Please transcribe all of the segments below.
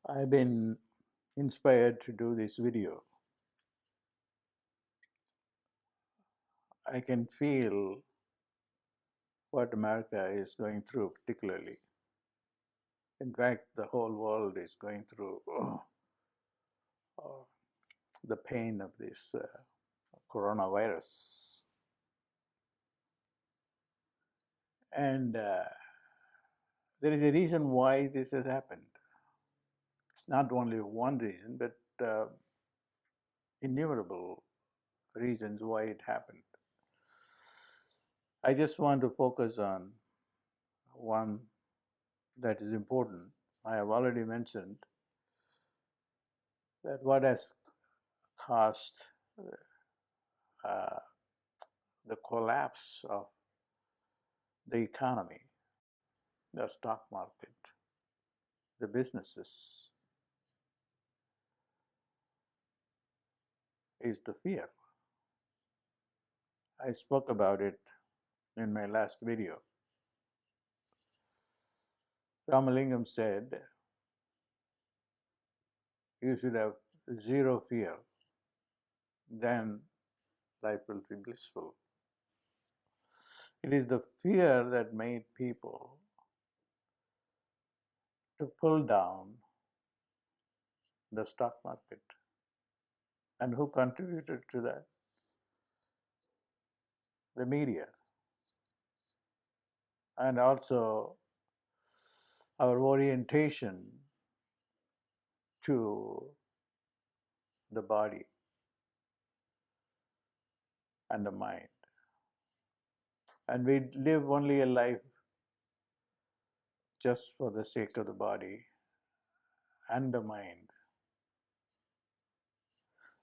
I've been inspired to do this video. I can feel what America is going through, particularly. In fact, the whole world is going through uh, the pain of this coronavirus. And there is a reason why this has happened. It's not only one reason, but innumerable reasons why it happened. I just want to focus on one that is important. I have already mentioned that what has caused uh, the collapse of the economy, the stock market, the businesses, is the fear. I spoke about it in my last video. Ramalingam said, you should have zero fear, then life will be blissful. It is the fear that made people to pull down the stock market. And who contributed to that? The media. And also our orientation to the body and the mind. And we live only a life just for the sake of the body and the mind.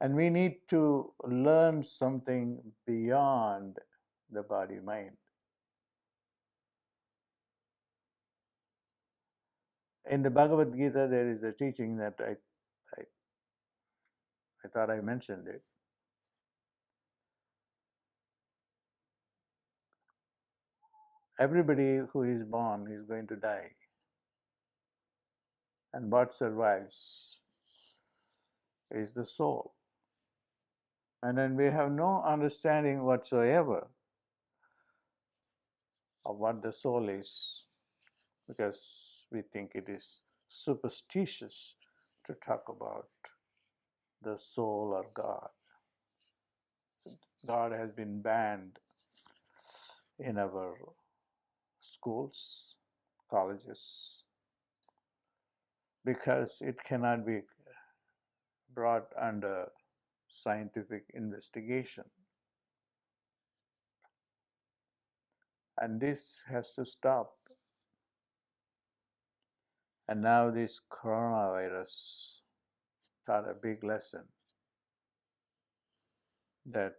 And we need to learn something beyond the body mind. In the Bhagavad Gita, there is a teaching that I thought I mentioned it. Everybody who is born is going to die. And what survives is the soul. And then we have no understanding whatsoever of what the soul is, because we think it is superstitious to talk about the soul or God. God has been banned in our schools, colleges, because it cannot be brought under scientific investigation. And this has to stop. And now this coronavirus taught a big lesson that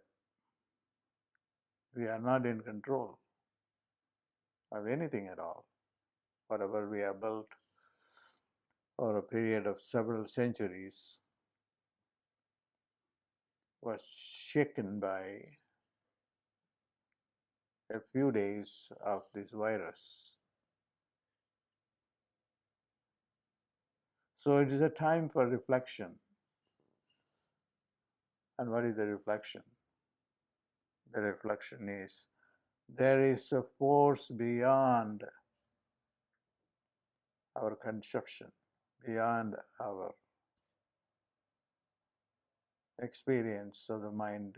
we are not in control of anything at all. Whatever we have built over a period of several centuries was shaken by a few days of this virus. So it is a time for reflection. And what is the reflection? The reflection is there is a force beyond our conception, beyond our experience of the mind.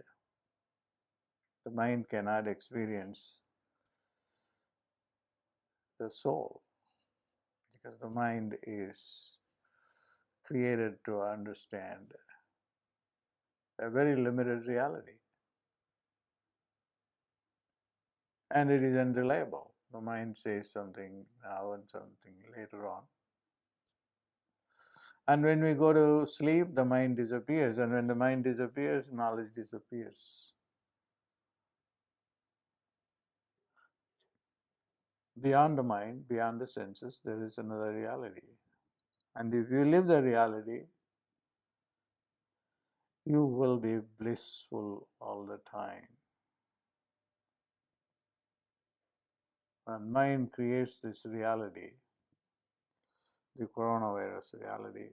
The mind cannot experience the soul because the mind is created to understand a very limited reality. And it is unreliable. The mind says something now and something later on. And when we go to sleep, the mind disappears. And when the mind disappears, knowledge disappears. Beyond the mind, beyond the senses, there is another reality. And if you live the reality, you will be blissful all the time. When mind creates this reality, the coronavirus reality.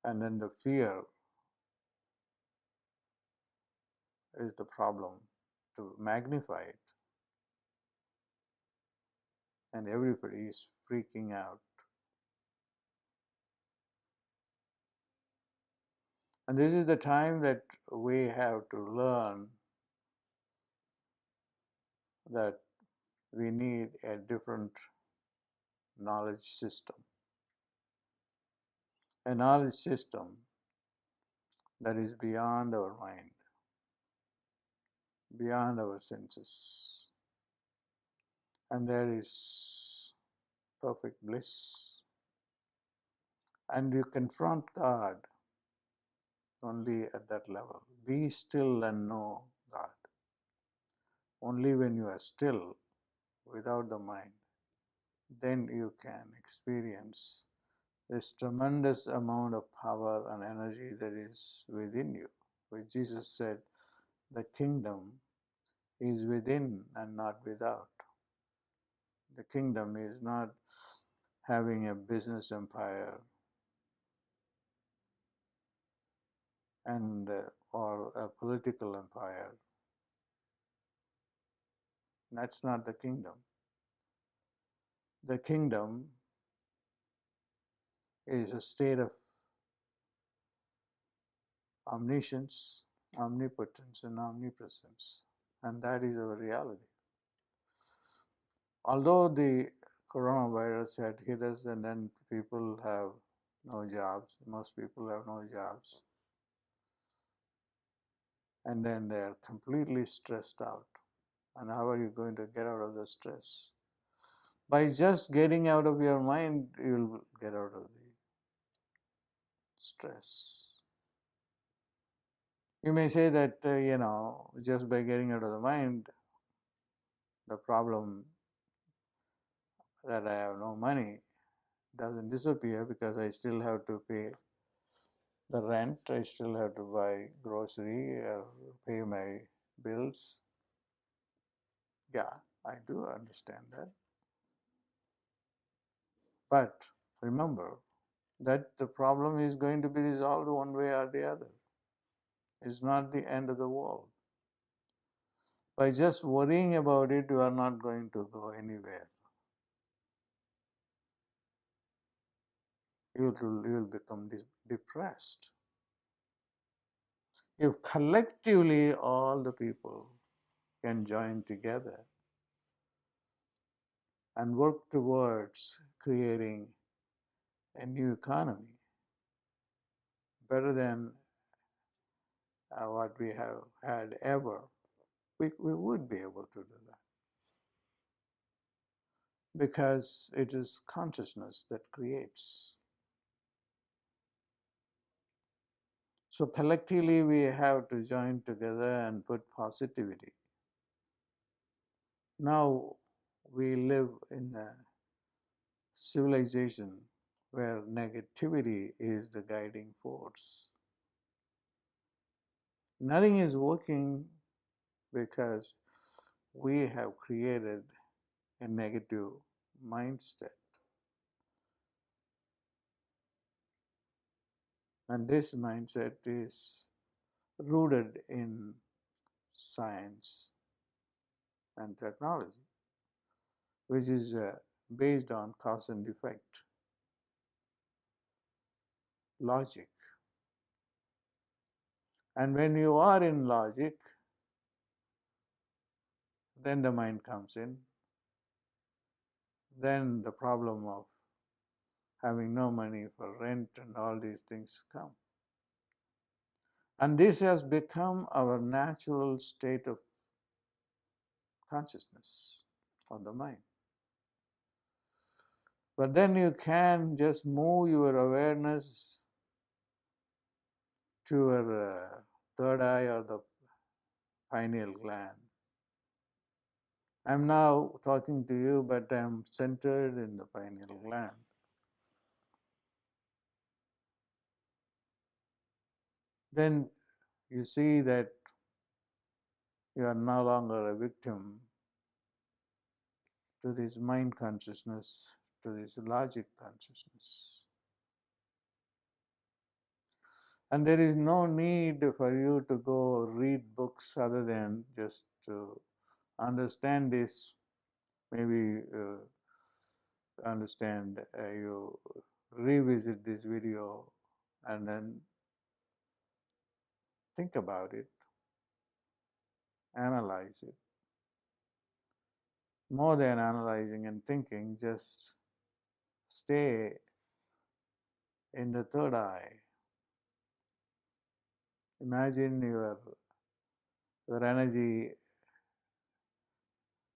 And then the fear is the problem to magnify it. And everybody is freaking out. And this is the time that we have to learn that we need a different knowledge system. A knowledge system that is beyond our mind, beyond our senses. And there is perfect bliss. And you confront God only at that level. Be still and know God. Only when you are still, without the mind, then you can experience this tremendous amount of power and energy that is within you. Which Jesus said, the kingdom is within and not without. The kingdom is not having a business empire and or a political empire. That's not the kingdom. The kingdom is a state of omniscience, omnipotence, and omnipresence. And that is our reality. Although the coronavirus had hit us and then people have no jobs, most people have no jobs, and then they are completely stressed out. And how are you going to get out of the stress? By just getting out of your mind, you'll get out of the stress. You may say that, just by getting out of the mind, the problem that I have no money doesn't disappear because I still have to pay the rent, I still have to buy grocery or pay my bills. Yeah, I do understand that. But remember that the problem is going to be resolved one way or the other. It's not the end of the world. By just worrying about it, you are not going to go anywhere. You will become depressed. If collectively all the people can join together and work towards creating a new economy better than what we have had ever, we would be able to do that. Because it is consciousness that creates. So collectively we have to join together and put positivity. Now we live in a civilization where negativity is the guiding force. Nothing is working because we have created a negative mindset. And this mindset is rooted in science and technology, which is based on cause and effect, logic. And when you are in logic, then the mind comes in. Then the problem of having no money for rent and all these things come. And this has become our natural state of consciousness of the mind. But then you can just move your awareness to your third eye or the pineal gland. I'm now talking to you, but I'm centered in the pineal gland. Then you see that you are no longer a victim to this mind consciousness, to this logic consciousness. And there is no need for you to go read books other than just to understand this. Maybe understand, you revisit this video and then think about it, analyze it. More than analyzing and thinking, just stay in the third eye. Imagine your energy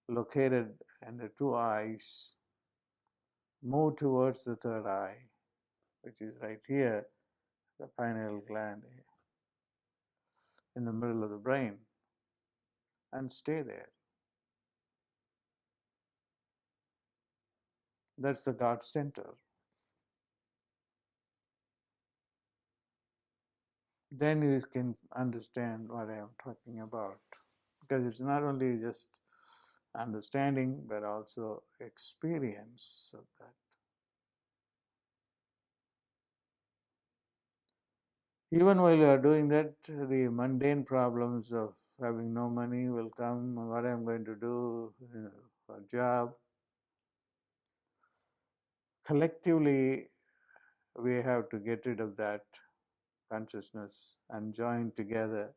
located in the two eyes. Move towards the third eye, which is right here, the pineal gland in the middle of the brain, and stay there. That's the God center. Then you can understand what I am talking about. Because it's not only just understanding, but also experience of that. Even while you are doing that, the mundane problems of having no money will come, what I'm going to do, for a job. Collectively, we have to get rid of that consciousness and join together.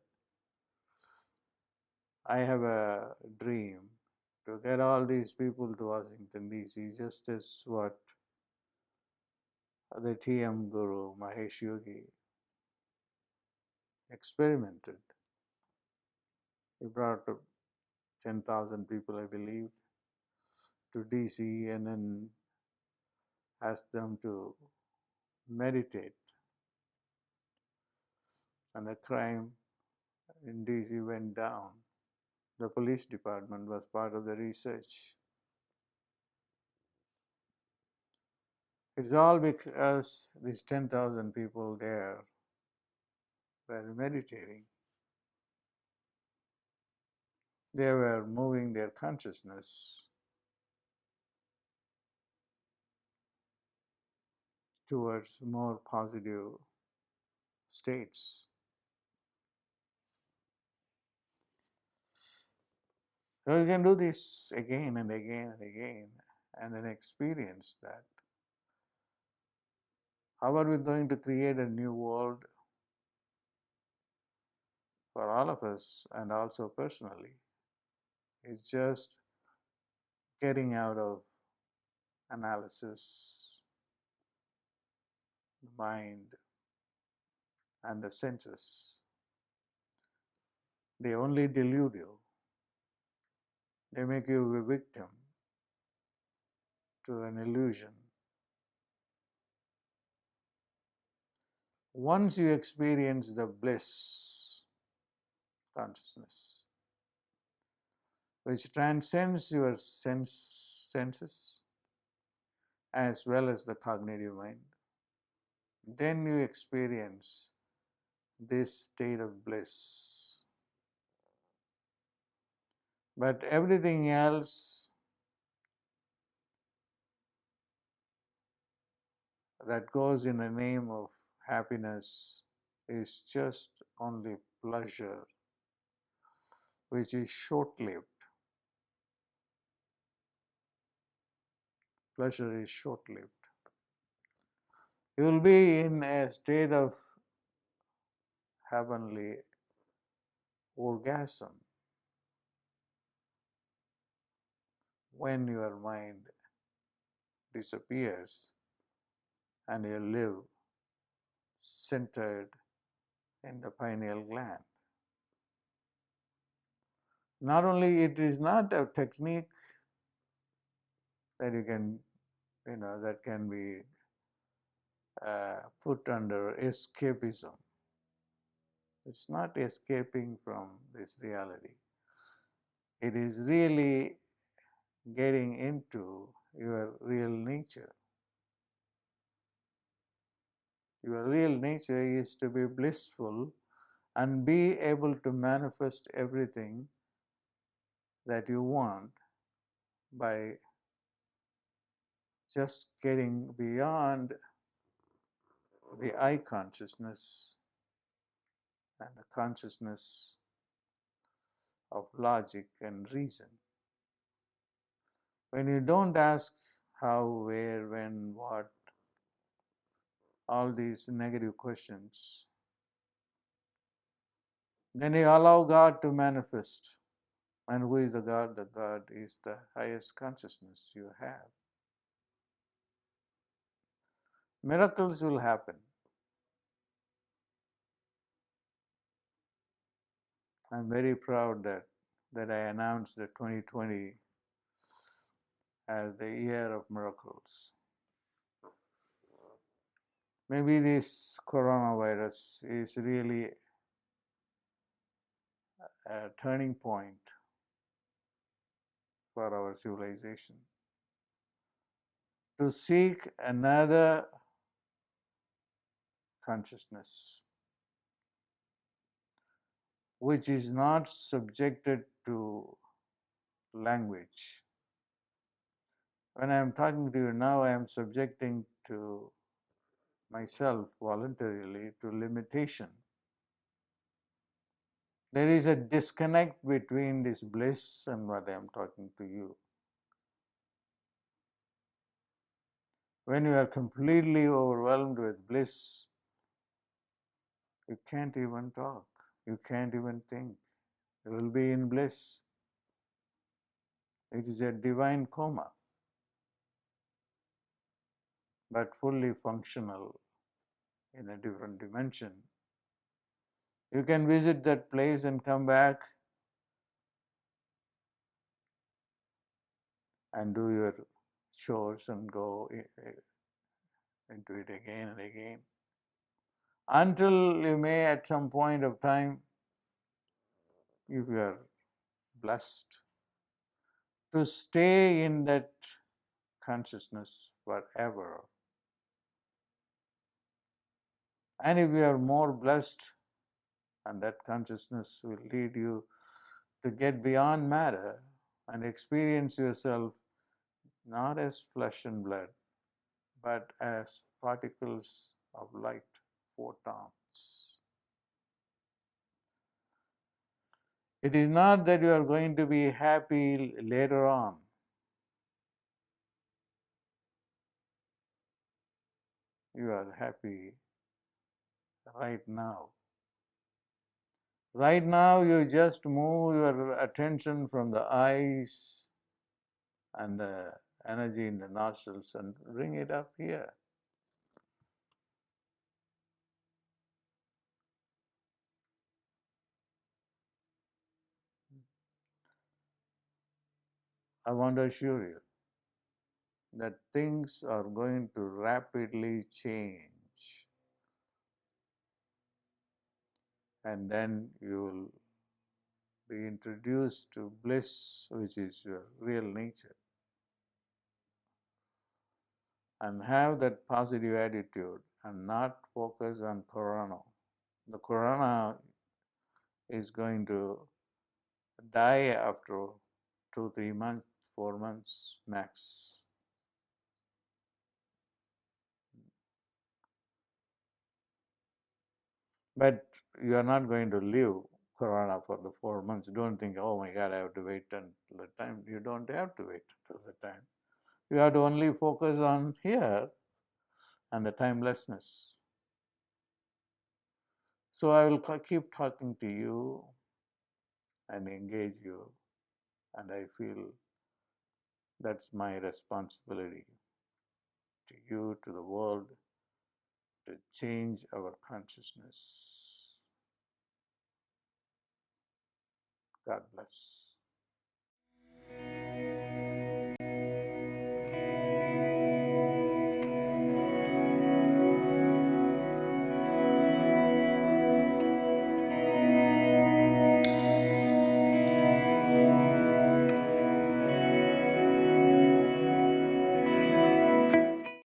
I have a dream to get all these people to Washington, D.C., just as what the TM Guru Mahesh Yogi experimented. He brought 10,000 people, I believe, to DC and then asked them to meditate. And the crime in DC went down. The police department was part of the research. It's all because these 10,000 people there were meditating. They were moving their consciousness towards more positive states. So you can do this again and again and again and then experience that. How are we going to create a new world for all of us and also personally? It's just getting out of analysis, the mind, and the senses. They only delude you. They make you a victim to an illusion. Once you experience the bliss consciousness, which transcends your senses as well as the cognitive mind, then you experience this state of bliss. But everything else that goes in the name of happiness is just only pleasure, which is short-lived. Pleasure is short-lived. You will be in a state of heavenly orgasm when your mind disappears and you live centered in the pineal gland. Not only it is not a technique that you can, that can be put under escapism. It's not escaping from this reality. It is really getting into your real nature. Your real nature is to be blissful and be able to manifest everything that you want by just getting beyond the I consciousness and the consciousness of logic and reason. When you don't ask how, where, when, what, all these negative questions, then you allow God to manifest. And who is the God? The God is the highest consciousness you have. Miracles will happen. I'm very proud that I announced that 2020 as the year of miracles. Maybe this coronavirus is really a turning point for our civilization to seek another consciousness which is not subjected to language. When I am talking to you now, I am subjecting to myself voluntarily to limitation. There is a disconnect between this bliss and what I am talking to you. When you are completely overwhelmed with bliss, you can't even talk, you can't even think. You will be in bliss. It is a divine coma, but fully functional in a different dimension. You can visit that place and come back and do your chores and go into it again and again, until you may at some point of time, if you are blessed, to stay in that consciousness forever. And if you are more blessed, and that consciousness will lead you to get beyond matter and experience yourself not as flesh and blood, but as particles of light, photons. It is not that you are going to be happy later on. You are happy right now. Right now, you just move your attention from the eyes and the energy in the nostrils and bring it up here. I want to assure you that things are going to rapidly change, and then you will be introduced to bliss, which is your real nature, and have that positive attitude and not focus on corona. The corona is going to die after 2-3 months, 4 months max. But you are not going to live corona for the 4 months. Don't think, oh my God, I have to wait until the time. You don't have to wait until the time. You have to only focus on here and the timelessness. So I will keep talking to you and engage you, and I feel that's my responsibility to you, to the world, to change our consciousness. God bless.